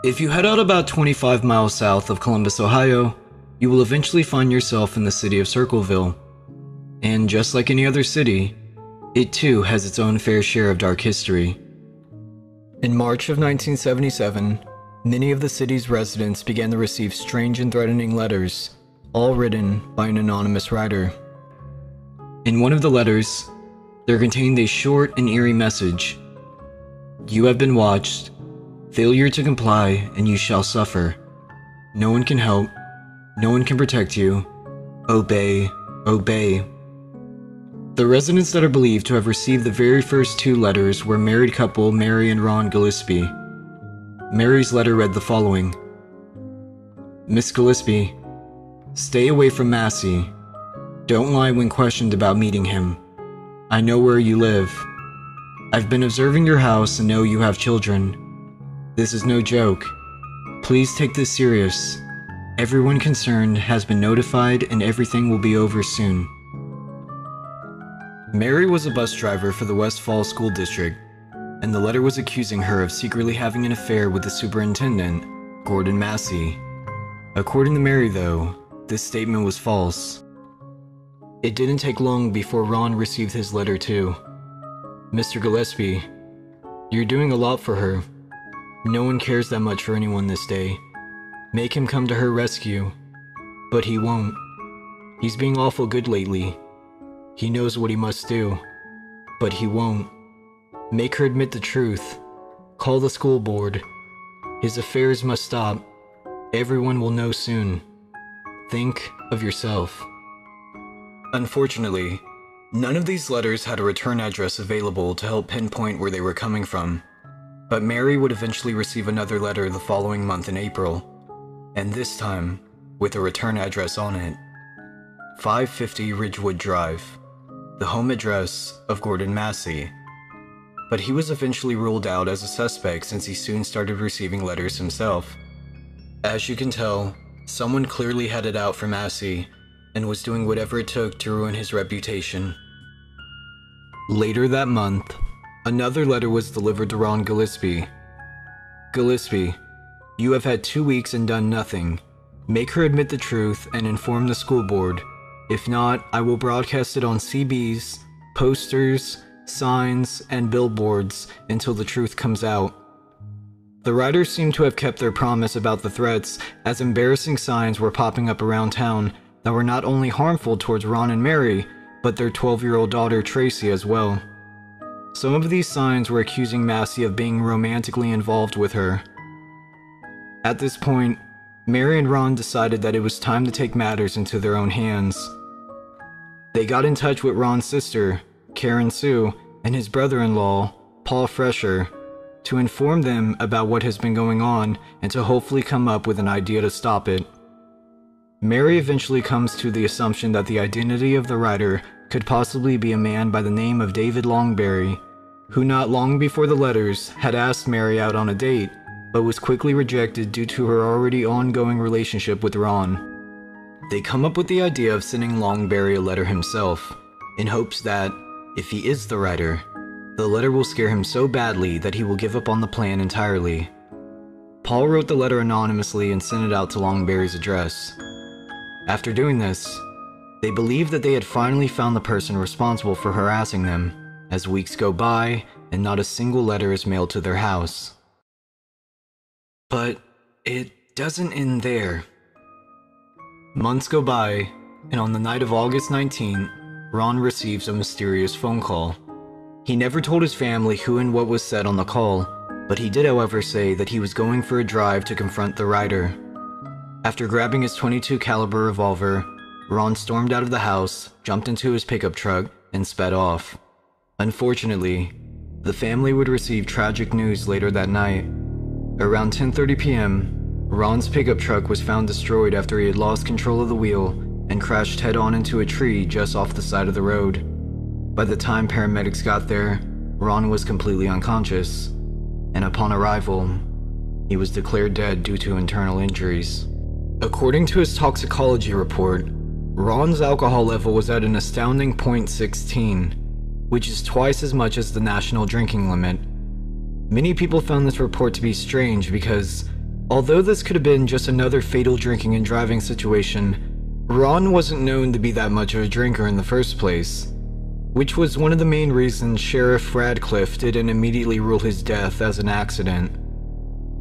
If you head out about 25 miles south of Columbus, Ohio, you will eventually find yourself in the city of Circleville. And just like any other city, it too has its own fair share of dark history. In March of 1977, many of the city's residents began to receive strange and threatening letters, all written by an anonymous writer. In one of the letters, there contained a short and eerie message. "You have been watched. Failure to comply, and you shall suffer. No one can help. No one can protect you. Obey, obey." The residents that are believed to have received the very first two letters were married couple Mary and Ron Gillespie. Mary's letter read the following: "Miss Gillespie, stay away from Massey. Don't lie when questioned about meeting him. I know where you live. I've been observing your house and know you have children. This is no joke. Please take this serious. Everyone concerned has been notified and everything will be over soon." Mary was a bus driver for the West Falls School District, and the letter was accusing her of secretly having an affair with the superintendent, Gordon Massey. According to Mary, though, this statement was false. It didn't take long before Ron received his letter too. "Mr. Gillespie, you're doing a lot for her. No one cares that much for anyone this day. Make him come to her rescue." But he won't. He's being awful good lately. He knows what he must do, but he won't. Make her admit the truth. Call the school board. His affairs must stop. Everyone will know soon. Think of yourself. Unfortunately, none of these letters had a return address available to help pinpoint where they were coming from. But Mary would eventually receive another letter the following month in April, and this time with a return address on it: 550 Ridgewood Drive, the home address of Gordon Massey. But he was eventually ruled out as a suspect since he soon started receiving letters himself. As you can tell, someone clearly had it out for Massey and was doing whatever it took to ruin his reputation. Later that month, another letter was delivered to Ron Gillespie. "Gillespie, you have had 2 weeks and done nothing. Make her admit the truth and inform the school board. If not, I will broadcast it on CBs, posters, signs, and billboards until the truth comes out." The writers seem to have kept their promise about the threats, as embarrassing signs were popping up around town that were not only harmful towards Ron and Mary, but their 12-year-old daughter Tracy as well. Some of these signs were accusing Massey of being romantically involved with her. At this point, Mary and Ron decided that it was time to take matters into their own hands. They got in touch with Ron's sister, Karen Sue, and his brother-in-law, Paul Fresher, to inform them about what has been going on and to hopefully come up with an idea to stop it. Mary eventually comes to the assumption that the identity of the writer could possibly be a man by the name of David Longberry, who not long before the letters had asked Mary out on a date, but was quickly rejected due to her already ongoing relationship with Ron. They come up with the idea of sending Longberry a letter himself, in hopes that, if he is the writer, the letter will scare him so badly that he will give up on the plan entirely. Paul wrote the letter anonymously and sent it out to Longberry's address. After doing this, they believed that they had finally found the person responsible for harassing them, as weeks go by and not a single letter is mailed to their house. But it doesn't end there. Months go by, and on the night of August 19th, Ron receives a mysterious phone call. He never told his family who and what was said on the call, but he did however say that he was going for a drive to confront the writer. After grabbing his .22 caliber revolver, Ron stormed out of the house, jumped into his pickup truck, and sped off. Unfortunately, the family would receive tragic news later that night. Around 10:30 p.m., Ron's pickup truck was found destroyed after he had lost control of the wheel and crashed head-on into a tree just off the side of the road. By the time paramedics got there, Ron was completely unconscious, and upon arrival, he was declared dead due to internal injuries. According to his toxicology report, Ron's alcohol level was at an astounding .16, which is twice as much as the national drinking limit. Many people found this report to be strange because Although this could have been just another fatal drinking and driving situation, Ron wasn't known to be that much of a drinker in the first place, which was one of the main reasons Sheriff Radcliffe didn't immediately rule his death as an accident.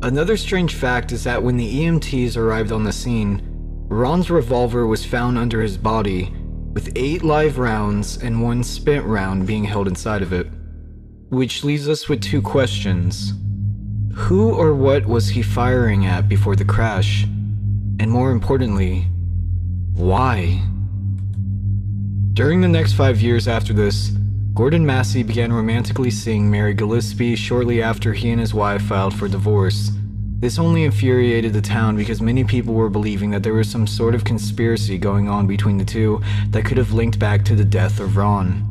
Another strange fact is that when the EMTs arrived on the scene, Ron's revolver was found under his body, with 8 live rounds and 1 spent round being held inside of it. Which leaves us with 2 questions. Who or what was he firing at before the crash? And more importantly, why? During the next 5 years after this, Gordon Massey began romantically seeing Mary Gillespie shortly after he and his wife filed for divorce. This only infuriated the town because many people were believing that there was some sort of conspiracy going on between the two that could have linked back to the death of Ron.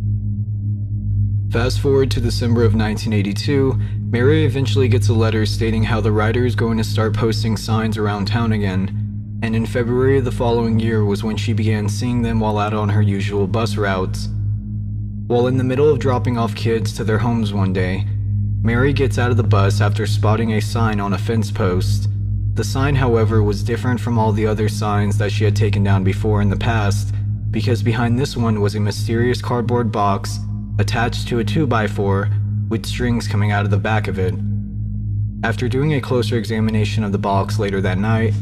Fast forward to December of 1982, Mary eventually gets a letter stating how the writer is going to start posting signs around town again, and in February of the following year was when she began seeing them while out on her usual bus routes. While in the middle of dropping off kids to their homes one day, Mary gets out of the bus after spotting a sign on a fence post. The sign, however, was different from all the other signs that she had taken down before in the past, because behind this one was a mysterious cardboard box attached to a 2x4 with strings coming out of the back of it. After doing a closer examination of the box later that night,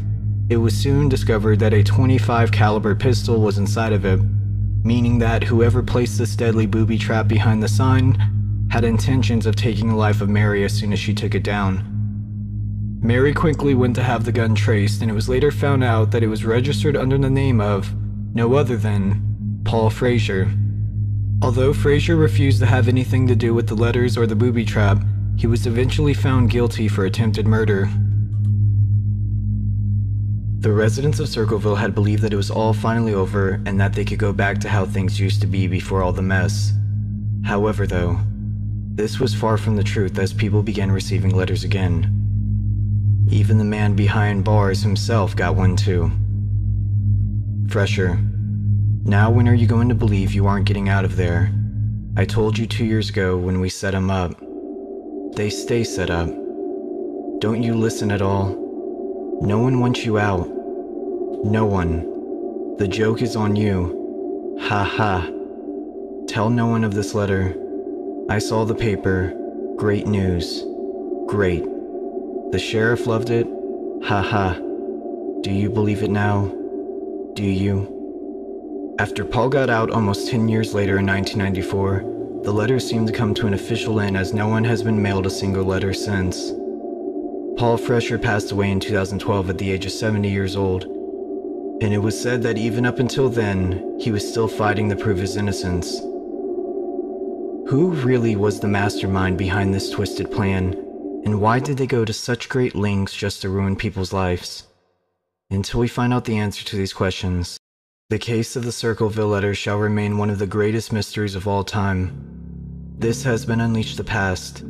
it was soon discovered that a .25 caliber pistol was inside of it, meaning that whoever placed this deadly booby trap behind the sign had intentions of taking the life of Mary as soon as she took it down. Mary quickly went to have the gun traced, and it was later found out that it was registered under the name of no other than Paul Frazier. Although Frazier refused to have anything to do with the letters or the booby trap, he was eventually found guilty for attempted murder. The residents of Circleville had believed that it was all finally over and that they could go back to how things used to be before all the mess. However, though, this was far from the truth as people began receiving letters again. Even the man behind bars himself got one too. Fresher. Now when are you going to believe you aren't getting out of there? I told you 2 years ago when we set them up. They stay set up. Don't you listen at all? No one wants you out. No one. The joke is on you. Ha ha. Tell no one of this letter. I saw the paper. Great news. Great. The sheriff loved it. Ha ha. Do you believe it now? Do you? After Paul got out almost 10 years later in 1994, the letters seemed to come to an official end as no one has been mailed a single letter since. Paul Fresher passed away in 2012 at the age of 70 years old, and it was said that even up until then, he was still fighting to prove his innocence. Who really was the mastermind behind this twisted plan, and why did they go to such great lengths just to ruin people's lives? Until we find out the answer to these questions, the case of the Circleville letter shall remain one of the greatest mysteries of all time. This has been Unleash the Past.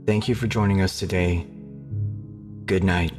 Thank you for joining us today. Good night.